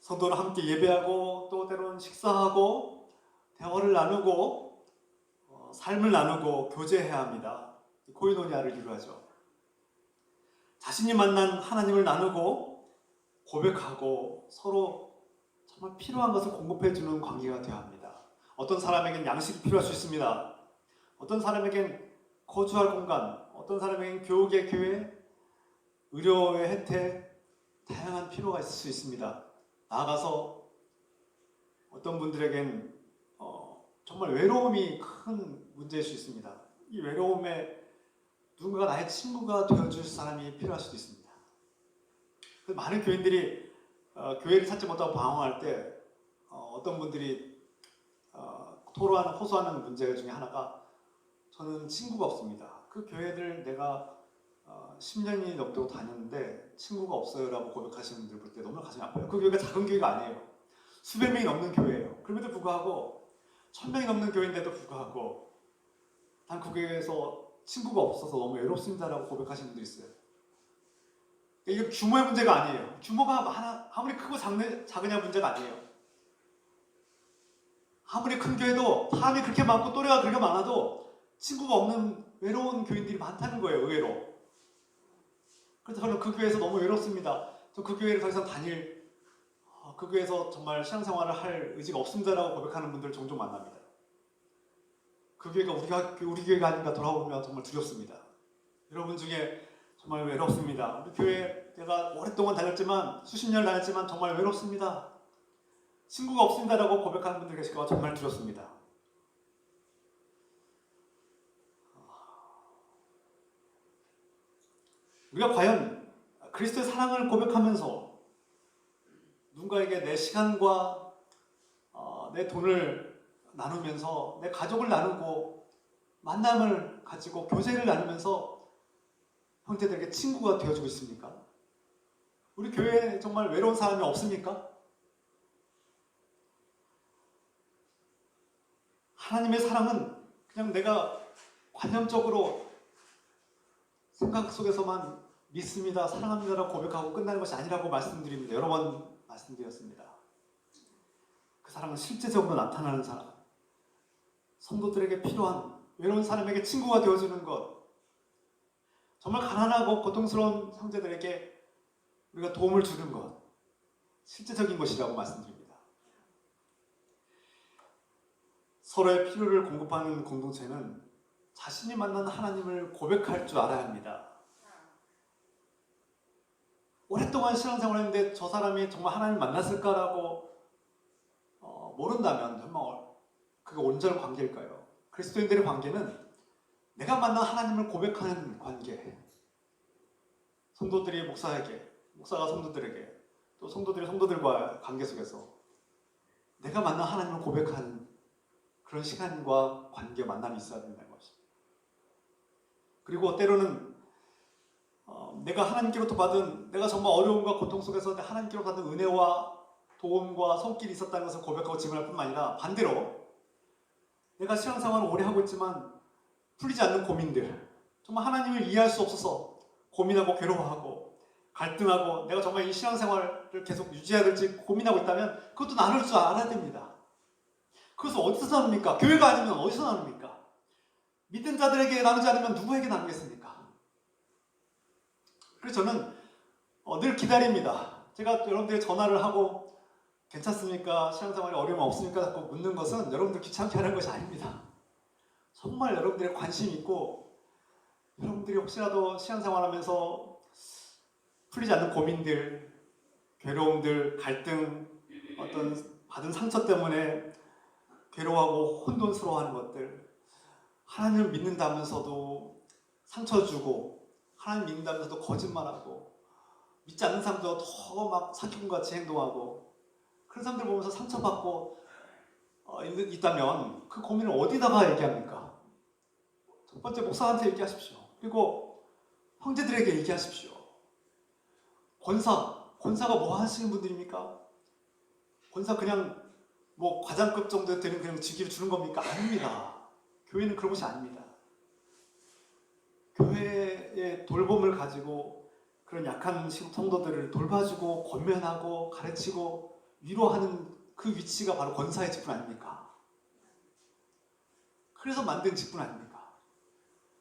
성도랑 함께 예배하고 또 때로는 식사하고 대화를 나누고 삶을 나누고 교제해야 합니다. 코이노니아를 이루어하죠. 자신이 만난 하나님을 나누고 고백하고 서로 정말 필요한 것을 공급해주는 관계가 되어야 합니다. 어떤 사람에겐 양식이 필요할 수 있습니다. 어떤 사람에겐 거주할 공간, 어떤 사람에겐 교육의 기회, 의료의 혜택, 다양한 필요가 있을 수 있습니다. 나아가서 어떤 분들에겐 정말 외로움이 큰 문제일 수 있습니다. 이 외로움에 누군가 나의 친구가 되어줄 사람이 필요할 수도 있습니다. 많은 교인들이 교회를 찾지 못하고 방황할 때 어떤 분들이 호소하는 문제 중에 하나가 저는 친구가 없습니다. 그 교회를 내가 10년이 넘도록 다녔는데 친구가 없어요 라고 고백하시는 분들 볼 때 너무 가슴이 아파요. 그 교회가 작은 교회가 아니에요. 수백 명이 넘는 교회예요. 그럼에도 불구하고 1000명이 넘는 교회인데도 불구하고 난 그 교회에서 친구가 없어서 너무 외롭습니다 라고 고백하시는 분들이 있어요. 이게 규모의 문제가 아니에요. 규모가 아무리 크고 작으냐 문제가 아니에요. 아무리 큰 교회도 사람이 그렇게 많고 또래가 그렇게 많아도 친구가 없는 외로운 교인들이 많다는 거예요. 의외로. 그래서 저는 그 교회에서 너무 외롭습니다. 저 그 교회를 더 이상 그 교회에서 정말 신앙생활을 할 의지가 없습니다라고 고백하는 분들을 종종 만납니다. 그 교회가 우리 교회가 아닌가 돌아보면 정말 두렵습니다. 여러분 중에 정말 외롭습니다. 우리 교회 내가 오랫동안 다녔지만 수십 년을 다녔지만 정말 외롭습니다. 친구가 없습니다라고 고백하는 분들 계실까 봐 정말 두렵습니다. 우리가 과연 그리스도의 사랑을 고백하면서 누군가에게 내 시간과 내 돈을 나누면서 내 가족을 나누고 만남을 가지고 교제를 나누면서 형제들에게 친구가 되어주고 있습니까? 우리 교회에 정말 외로운 사람이 없습니까? 하나님의 사랑은 그냥 내가 관념적으로 생각 속에서만 믿습니다, 사랑합니다라고 고백하고 끝나는 것이 아니라고 말씀드립니다. 여러 번 말씀드렸습니다. 그 사랑은 실제적으로 나타나는 사랑, 성도들에게 필요한 외로운 사람에게 친구가 되어주는 것, 정말 가난하고 고통스러운 형제들에게 우리가 도움을 주는 것, 실제적인 것이라고 말씀드립니다. 서로의 필요를 공급하는 공동체는 자신이 만난 하나님을 고백할 줄 알아야 합니다. 오랫동안 신앙생활했는데 저 사람이 정말 하나님을 만났을까라고 모른다면 정말 그게 온전한 관계일까요? 그리스도인들의 관계는 내가 만난 하나님을 고백하는 관계, 성도들이 목사에게, 목사가 성도들에게, 또 성도들이 성도들과 관계 속에서 내가 만난 하나님을 고백하는 그런 시간과 관계, 만남이 있어야 된다는 것입니다. 그리고 때로는 내가 하나님께로부터 받은, 내가 정말 어려움과 고통 속에서 하나님께로 받은 은혜와 도움과 손길이 있었다는 것을 고백하고 증언할 뿐만 아니라 반대로 내가 신앙생활을 오래 하고 있지만 풀리지 않는 고민들, 정말 하나님을 이해할 수 없어서 고민하고 괴로워하고 갈등하고 내가 정말 이 신앙생활을 계속 유지해야 될지 고민하고 있다면 그것도 나눌 줄 알아야 됩니다. 그것을 어디서 나눕니까? 교회가 아니면 어디서 나눕니까? 믿는 자들에게 나누지 않으면 누구에게 나누겠습니까? 그래서 저는 늘 기다립니다. 제가 여러분들이 전화를 하고 괜찮습니까? 신앙생활에 어려움 없습니까? 자꾸 묻는 것은 여러분들 귀찮게 하는 것이 아닙니다. 정말 여러분들의 관심이 있고 여러분들이 혹시라도 신앙생활하면서 풀리지 않는 고민들, 괴로움들, 갈등, 어떤 받은 상처 때문에 괴로워하고 혼돈스러워하는 것들, 하나님을 믿는다면서도 상처 주고 하나님 믿는다면서도 거짓말하고 믿지 않는 사람도 더 막 사기꾼같이 행동하고 그런 사람들 보면서 상처받고 있다면 그 고민을 어디다가 얘기합니까? 첫 번째 목사한테 얘기하십시오. 그리고 형제들에게 얘기하십시오. 권사가 뭐 하시는 분들입니까? 권사 그냥 뭐 과장급 정도 되는 그냥 직위를 주는 겁니까? 아닙니다. 교회는 그런 것이 아닙니다. 교회의 돌봄을 가지고 그런 약한 성도들을 돌봐주고 권면하고 가르치고 위로하는 그 위치가 바로 권사의 직분 아닙니까? 그래서 만든 직분 아닙니까?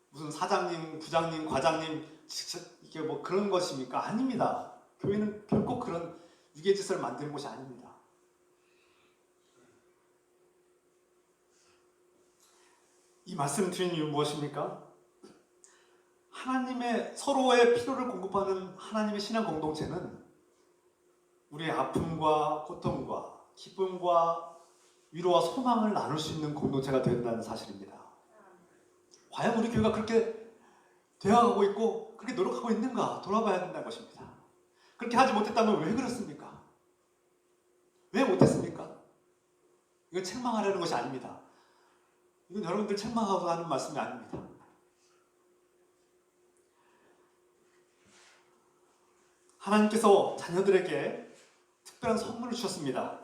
무슨 사장님, 부장님, 과장님 이게 뭐 그런 것입니까? 아닙니다. 교회는 결코 그런 유계질서를 만드는 곳이 아닙니다. 이 말씀을 드린 이유 무엇입니까? 하나님의 서로의 필요를 공급하는 하나님의 신앙 공동체는 우리의 아픔과 고통과 기쁨과 위로와 소망을 나눌 수 있는 공동체가 된다는 사실입니다. 과연 우리 교회가 그렇게 되어가고 있고 그렇게 노력하고 있는가 돌아봐야 된다는 것입니다. 그렇게 하지 못했다면 왜 그렇습니까? 왜 못했습니까? 이건 책망하려는 것이 아닙니다. 이건 여러분들 책망하고 하는 말씀이 아닙니다. 하나님께서 자녀들에게 특별한 선물을 주셨습니다.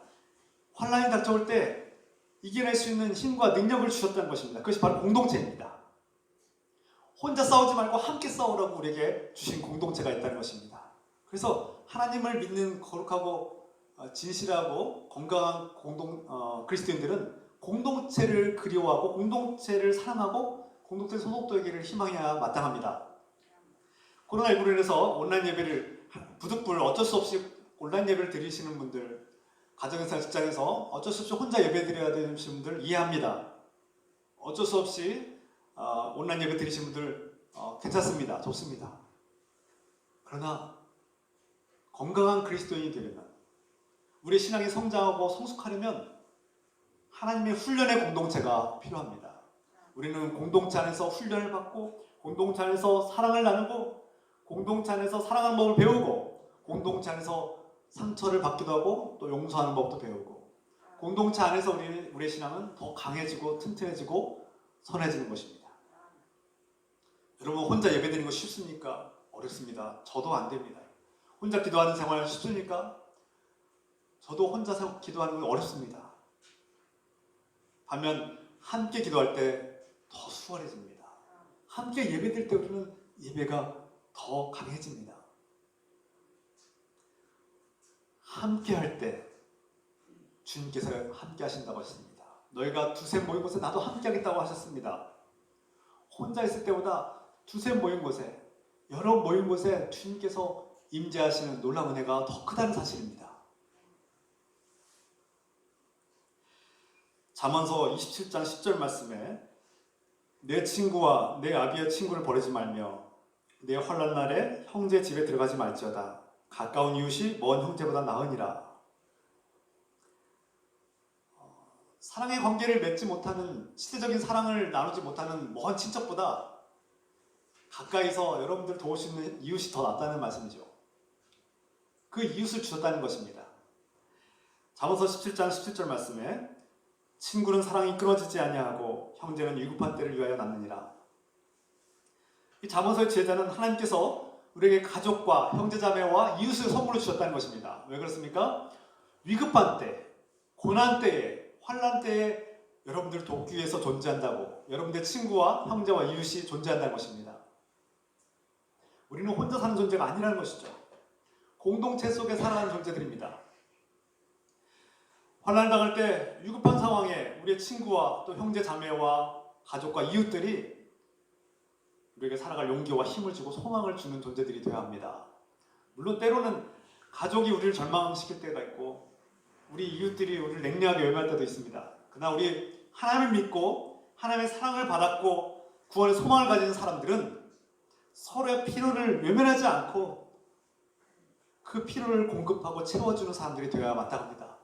환난이 닥쳐올 때 이겨낼 수 있는 힘과 능력을 주셨다는 것입니다. 그것이 바로 공동체입니다. 혼자 싸우지 말고 함께 싸우라고 우리에게 주신 공동체가 있다는 것입니다. 그래서 하나님을 믿는 거룩하고 진실하고 건강한 그리스도인들은 공동체를 그리워하고 공동체를 사랑하고 공동체 소속되기를 희망해야 마땅합니다. 코로나19로 인해서 온라인 예배를 부득불 어쩔 수 없이 온라인 예배를 드리시는 분들, 가정에서 직장에서 어쩔 수 없이 혼자 예배 드려야 되는 분들 이해합니다. 어쩔 수 없이 온라인 예배 드리시는 분들 괜찮습니다. 좋습니다. 그러나 건강한 그리스도인이 되려면, 우리 신앙이 성장하고 성숙하려면 하나님의 훈련의 공동체가 필요합니다. 우리는 공동체 안에서 훈련을 받고 공동체 안에서 사랑을 나누고 공동체 안에서 사랑하는 법을 배우고 공동체 안에서 상처를 받기도 하고 또 용서하는 법도 배우고 공동체 안에서 우리의 신앙은 더 강해지고 튼튼해지고 선해지는 것입니다. 여러분 혼자 예배드리는 거 쉽습니까? 어렵습니다. 저도 안 됩니다. 혼자 기도하는 생활 쉽습니까? 저도 혼자 기도하는 건 어렵습니다. 반면 함께 기도할 때 더 수월해집니다. 함께 예배드릴 때 우리는 예배가 더 강해집니다. 함께 할 때 주님께서 함께 하신다고 하셨습니다. 너희가 두세 모인 곳에 나도 함께 하겠다고 하셨습니다. 혼자 있을 때보다 두세 모인 곳에, 여러 모인 곳에 주님께서 임재하시는 놀라운 은혜가 더 크다는 사실입니다. 잠언서 27장 10절 말씀에 내 친구와 내 아비의 친구를 버리지 말며 내 환난 날에 형제 집에 들어가지 말지어다. 가까운 이웃이 먼 형제보다 나으니라. 사랑의 관계를 맺지 못하는, 실제적인 사랑을 나누지 못하는 먼 친척보다 가까이서 여러분들 도울 수 있는 이웃이 더 낫다는 말씀이죠. 그 이웃을 주셨다는 것입니다. 잠언서 17장 17절 말씀에 친구는 사랑이 끊어지지 아니하고 형제는 위급한 때를 위하여 낳느니라. 이 잠언서의 제자는 하나님께서 우리에게 가족과 형제자매와 이웃을 선물로 주셨다는 것입니다. 왜 그렇습니까? 위급한 때, 고난 때에, 환난 때에 여러분들을 돕기 위해서 존재한다고, 여러분들의 친구와 형제와 이웃이 존재한다는 것입니다. 우리는 혼자 사는 존재가 아니라는 것이죠. 공동체 속에 살아가는 존재들입니다. 환난을 당할 때 위급한 상황에 우리의 친구와 또 형제 자매와 가족과 이웃들이 우리에게 살아갈 용기와 힘을 주고 소망을 주는 존재들이 되어야 합니다. 물론 때로는 가족이 우리를 절망시킬 때가 있고 우리 이웃들이 우리를 냉랭하게 외면할 때도 있습니다. 그러나 우리 하나님을 믿고 하나님의 사랑을 받았고 구원의 소망을 가진 사람들은 서로의 필요를 외면하지 않고 그 필요를 공급하고 채워주는 사람들이 되어야 마땅합니다.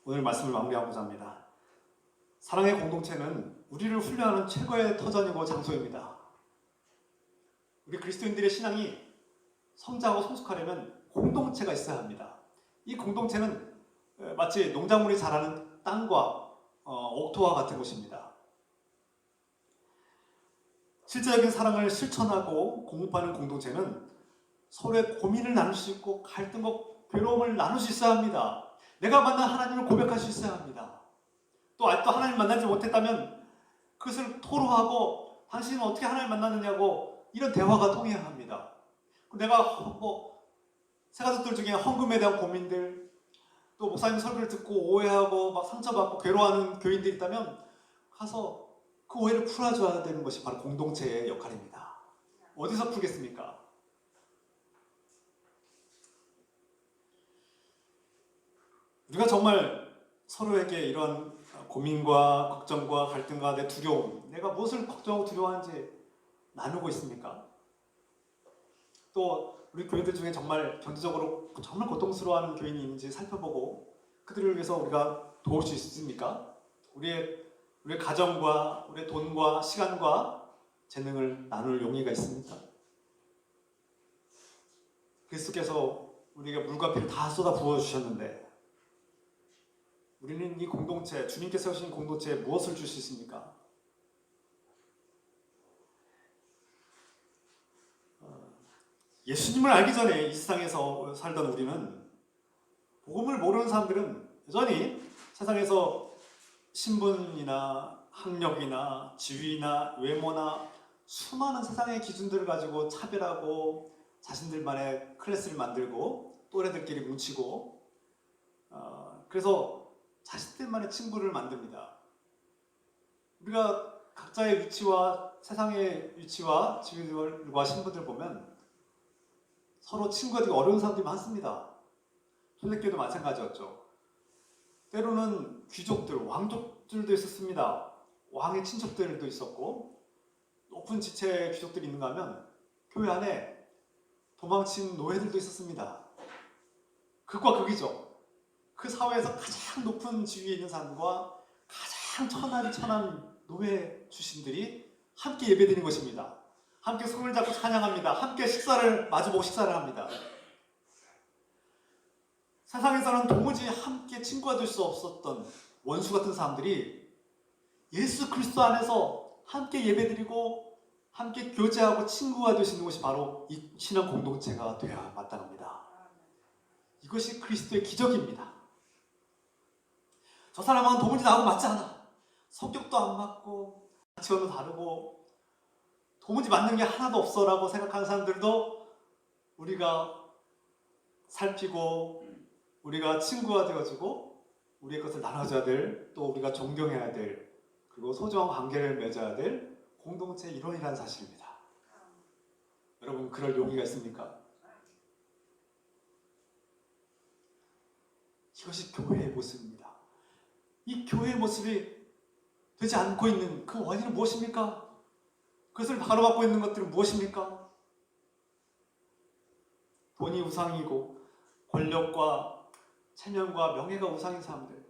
오늘 말씀을 마무리하고자 합니다. 사랑의 공동체는 우리를 훈련하는 최고의 터전이고 장소입니다. 우리 그리스도인들의 신앙이 성장하고 성숙하려면 공동체가 있어야 합니다. 이 공동체는 마치 농작물이 자라는 땅과 옥토와 같은 곳입니다. 실제적인 사랑을 실천하고 공급하는 공동체는 서로의 고민을 나눌 수 있고 갈등과 괴로움을 나눌 수 있어야 합니다. 내가 만난 하나님을 고백할 수 있어야 합니다. 또 아직도 하나님 만나지 못했다면 그것을 토로하고 당신은 어떻게 하나님 만났느냐고 이런 대화가 통해야 합니다. 내가 새 가족들 중에 헌금에 대한 고민들, 또 목사님 설교를 듣고 오해하고 막 상처받고 괴로워하는 교인들이 있다면 가서 그 오해를 풀어줘야 되는 것이 바로 공동체의 역할입니다. 어디서 풀겠습니까? 우리가 정말 서로에게 이런 고민과 걱정과 갈등과 내 두려움, 내가 무엇을 걱정하고 두려워하는지 나누고 있습니까? 또 우리 교인들 중에 정말 경제적으로 정말 고통스러워하는 교인이 있는지 살펴보고 그들을 위해서 우리가 도울 수 있습니까? 우리의 가정과 우리의 돈과 시간과 재능을 나눌 용의가 있습니까? 그리스도께서 우리에게 물과 피를 다 쏟아 부어주셨는데 우리는 이 공동체, 주님께서 세우신 공동체에 무엇을 줄 수 있습니까? 예수님을 알기 전에 이 세상에서 살던 우리는 복음을 모르는 사람들은 여전히 세상에서 신분이나 학력이나 지위나 외모나 수많은 세상의 기준들을 가지고 차별하고 자신들만의 클래스를 만들고 또래들끼리 뭉치고 그래서 자신들만의 친구를 만듭니다. 우리가 각자의 위치와 세상의 위치와 지위들과 신분들 보면 서로 친구가 되기 어려운 사람들이 많습니다. 초대교회도 마찬가지였죠. 때로는 귀족들, 왕족들도 있었습니다. 왕의 친척들도 있었고 높은 지체의 귀족들이 있는가 하면 교회 안에 도망친 노예들도 있었습니다. 극과 극이죠. 그 사회에서 가장 높은 지위에 있는 사람과 가장 천한 노예 출신들이 함께 예배드리는 것입니다. 함께 손을 잡고 찬양합니다. 함께 마주보고 식사를 합니다. 세상에서는 도무지 함께 친구가 될 수 없었던 원수 같은 사람들이 예수 그리스도 안에서 함께 예배드리고 함께 교제하고 친구가 되시는 것이 바로 이 신앙 공동체가 되어야 마땅합니다. 이것이 그리스도의 기적입니다. 저 사람은 도무지 나하고 맞지 않아. 성격도 안 맞고 가치관도 다르고 도무지 맞는 게 하나도 없어라고 생각하는 사람들도 우리가 살피고 우리가 친구가 되어주고 우리의 것을 나눠줘야 될, 또 우리가 존경해야 될, 그리고 소중한 관계를 맺어야 될 공동체의 일원이라는 사실입니다. 여러분, 그럴 용기가 있습니까? 이것이 교회의 모습입니다. 이 교회의 모습이 되지 않고 있는 그 원인은 무엇입니까? 그것을 바로잡고 있는 것들은 무엇입니까? 돈이 우상이고 권력과 체면과 명예가 우상인 사람들,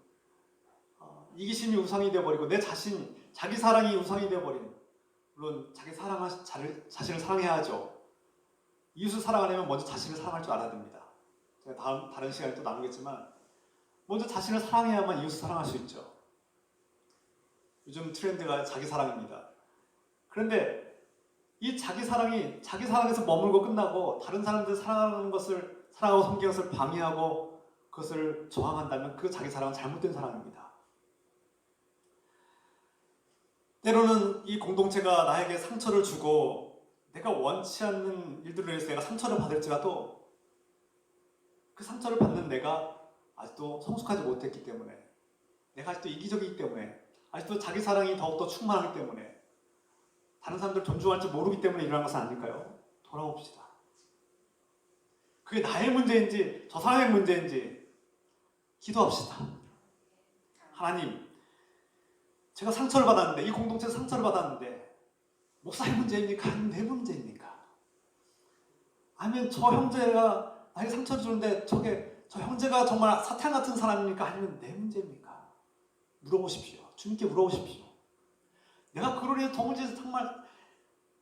이기심이 우상이 되어버리고 내 자신, 자기 사랑이 우상이 되어버린, 물론 자기 자신을 사랑해야 하죠. 이웃을 사랑하려면 먼저 자신을 사랑할 줄 알아야 됩니다. 제가 다른 시간에 또 나누겠지만 먼저 자신을 사랑해야만 이웃을 사랑할 수 있죠. 요즘 트렌드가 자기 사랑입니다. 그런데 이 자기 사랑이 자기 사랑에서 머물고 끝나고 다른 사람들 사랑하는 것을 사랑하고 섬기는 것을 방해하고 그것을 저항한다면 그 자기 사랑은 잘못된 사랑입니다. 때로는 이 공동체가 나에게 상처를 주고 내가 원치 않는 일들을 위해서 내가 상처를 받을지라도 그 상처를 받는 내가 아직도 성숙하지 못했기 때문에, 내가 아직도 이기적이기 때문에, 아직도 자기 사랑이 더욱더 충만하기 때문에, 다른 사람들 존중할지 모르기 때문에 일어난 것은 아닐까요? 돌아봅시다. 그게 나의 문제인지 저 사람의 문제인지 기도합시다. 하나님, 제가 상처를 받았는데, 이 공동체에서 상처를 받았는데 목사의 문제입니까? 아니면 내 문제입니까? 아니면 저 형제가 나에게 상처를 주는데 저 형제가 정말 사탄 같은 사람입니까? 아니면 내 문제입니까? 물어보십시오. 주님께 물어보십시오. 내가 그로 인해서 도무지 정말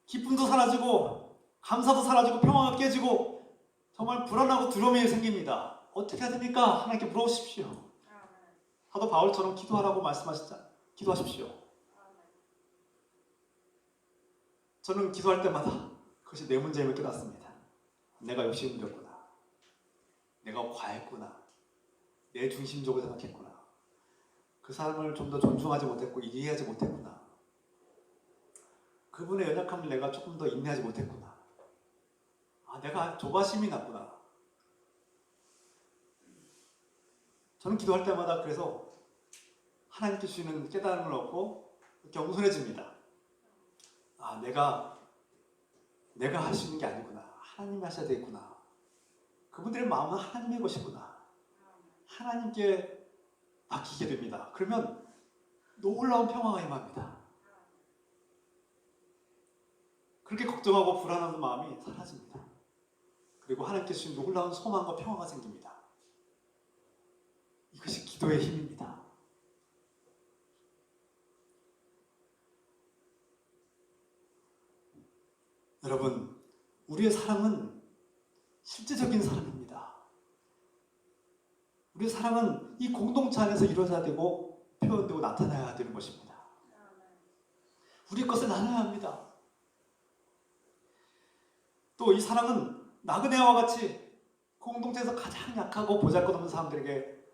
기쁨도 사라지고 감사도 사라지고 평화가 깨지고 정말 불안하고 두려움이 생깁니다. 어떻게 해야 됩니까? 하나님께 물어보십시오. 사도 바울처럼 기도하라고 말씀하시자. 기도하십시오. 저는 기도할 때마다 그것이 내 문제임을 깨닫습니다. 내가 욕심을 부렸구나. 내가 과했구나. 내 중심적으로 생각했구나. 그 사람을 좀 더 존중하지 못했고 이해하지 못했구나. 그분의 연약함을 내가 조금 더 인내하지 못했구나. 내가 조바심이 났구나. 저는 기도할 때마다 그래서 하나님께 주시는 깨달음을 얻고 겸손해집니다. 내가 할 수 있는 게 아니구나. 하나님이 하셔야 되겠구나. 그분들의 마음은 하나님의 것이구나. 하나님께 맡기게 됩니다. 그러면 놀라운 평화가 임합니다. 그렇게 걱정하고 불안한 마음이 사라집니다. 그리고 하나님께 주신 놀라운 소망과 평화가 생깁니다. 이것이 기도의 힘입니다. 여러분, 우리의 사랑은 실제적인 사랑입니다. 우리의 사랑은 이 공동체 안에서 이루어져야 되고 표현되고 나타나야 되는 것입니다. 우리의 것을 나눠야 합니다. 또 이 사랑은 나그네와 같이 공동체에서 가장 약하고 보잘것없는 사람들에게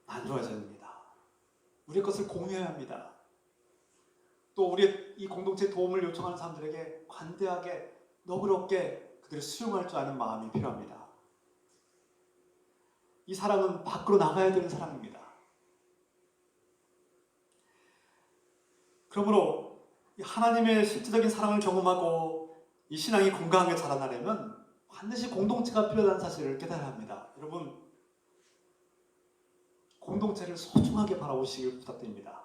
나누어져야 됩니다. 우리의 것을 공유해야 합니다. 또 우리의 이 공동체에 도움을 요청하는 사람들에게 관대하게 너그럽게 그들을 수용할 줄 아는 마음이 필요합니다. 이 사랑은 밖으로 나가야 되는 사랑입니다. 그러므로 하나님의 실제적인 사랑을 경험하고 이 신앙이 건강하게 자라나려면 반드시 공동체가 필요하다는 사실을 깨달아야 합니다. 여러분, 공동체를 소중하게 바라보시길 부탁드립니다.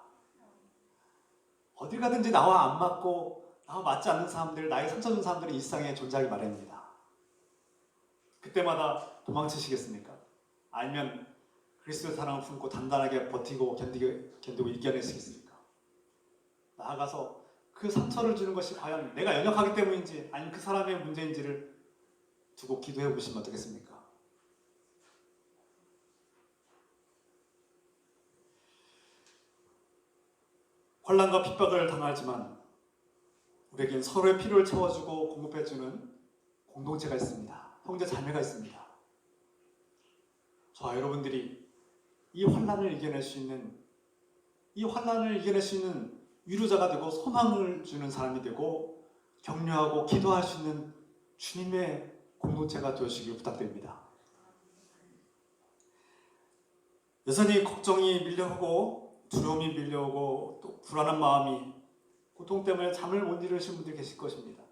어딜 가든지 나와 안 맞고 나와 맞지 않는 사람들, 나에게 상처 준 사람들이 이 세상에 존재하기 마련입니다. 그때마다 도망치시겠습니까? 아니면 그리스도의 사랑을 품고 단단하게 버티고 견디고 이겨내시겠습니까? 나아가서 그 상처를 주는 것이 과연 내가 연약하기 때문인지 아니면 그 사람의 문제인지를 두고 기도해 보시면 어떻겠습니까? 환난과 핍박을 당하지만 우리에겐 서로의 필요를 채워주고 공급해주는 공동체가 있습니다. 형제 자매가 있습니다. 저와 여러분들이 이 환난을 이겨낼 수 있는 위로자가 되고 소망을 주는 사람이 되고 격려하고 기도할 수 있는 주님의 공동체가 되어주시길 부탁드립니다. 여전히 걱정이 밀려오고 두려움이 밀려오고 또 불안한 마음이 고통 때문에 잠을 못 이루시는 분들이 계실 것입니다.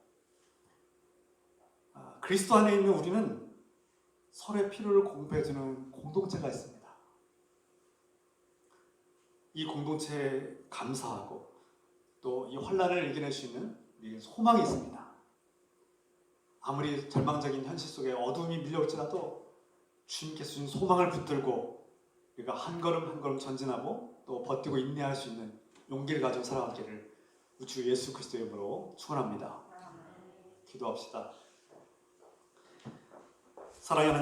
그리스도 안에 있는 우리는 서로의 필요를 공급해주는 공동체가 있습니다. 이 공동체에 감사하고 또 이 환난을 이겨낼 수 있는 우리에게 소망이 있습니다. 아무리 절망적인 현실 속에 어둠이 밀려올지라도 주님께서 주신 소망을 붙들고 우리가 한 걸음 한 걸음 전진하고 또 버티고 인내할 수 있는 용기를 가지고 살아가기를 우주 예수 그리스도의 이름으로 축원합니다. 기도합시다. 사랑하는